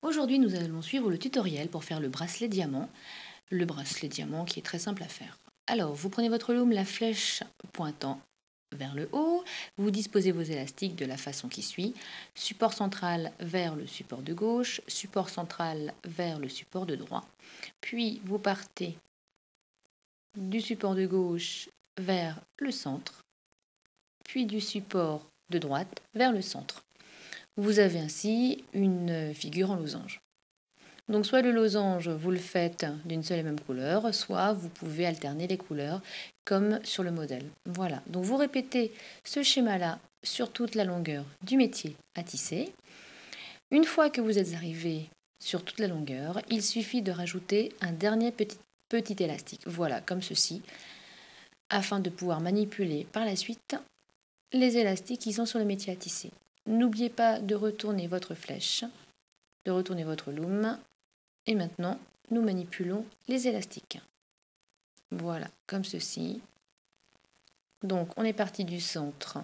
Aujourd'hui, nous allons suivre le tutoriel pour faire le bracelet diamant. Le bracelet diamant qui est très simple à faire. Alors, vous prenez votre loom, la flèche pointant vers le haut, vous disposez vos élastiques de la façon qui suit. Support central vers le support de gauche, support central vers le support de droit. Puis, vous partez du support de gauche vers le centre, puis du support de droite vers le centre. Vous avez ainsi une figure en losange. Donc soit le losange, vous le faites d'une seule et même couleur, soit vous pouvez alterner les couleurs comme sur le modèle. Voilà, donc vous répétez ce schéma-là sur toute la longueur du métier à tisser. Une fois que vous êtes arrivé sur toute la longueur, il suffit de rajouter un dernier petit élastique. Voilà, comme ceci, afin de pouvoir manipuler par la suite les élastiques qui sont sur le métier à tisser. N'oubliez pas de retourner votre flèche, de retourner votre loom. Et maintenant, nous manipulons les élastiques. Voilà, comme ceci. Donc, on est parti du centre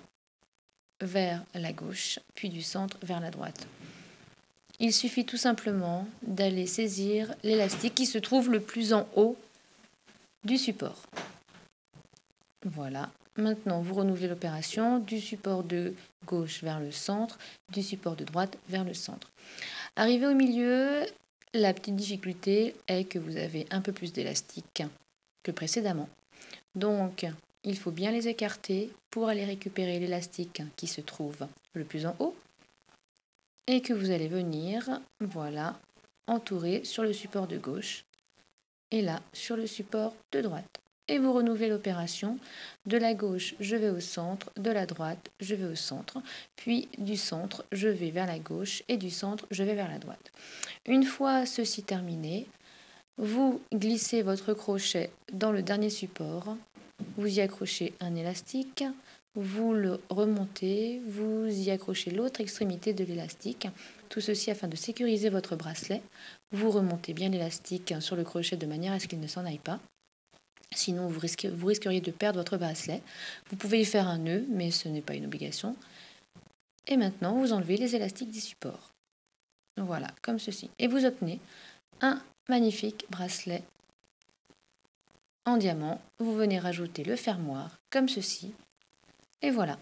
vers la gauche, puis du centre vers la droite. Il suffit tout simplement d'aller saisir l'élastique qui se trouve le plus en haut du support. Voilà. Maintenant, vous renouvelez l'opération du support de gauche vers le centre, du support de droite vers le centre. Arrivé au milieu, la petite difficulté est que vous avez un peu plus d'élastique que précédemment. Donc, il faut bien les écarter pour aller récupérer l'élastique qui se trouve le plus en haut et que vous allez venir, voilà, entourer sur le support de gauche et là sur le support de droite. Et vous renouvelez l'opération. De la gauche, je vais au centre, de la droite, je vais au centre, puis du centre, je vais vers la gauche et du centre, je vais vers la droite. Une fois ceci terminé, vous glissez votre crochet dans le dernier support, vous y accrochez un élastique, vous le remontez, vous y accrochez l'autre extrémité de l'élastique, tout ceci afin de sécuriser votre bracelet. Vous remontez bien l'élastique sur le crochet de manière à ce qu'il ne s'en aille pas. Sinon, vous risqueriez de perdre votre bracelet. Vous pouvez y faire un nœud, mais ce n'est pas une obligation. Et maintenant, vous enlevez les élastiques des supports. Voilà, comme ceci. Et vous obtenez un magnifique bracelet en diamant. Vous venez rajouter le fermoir, comme ceci. Et voilà.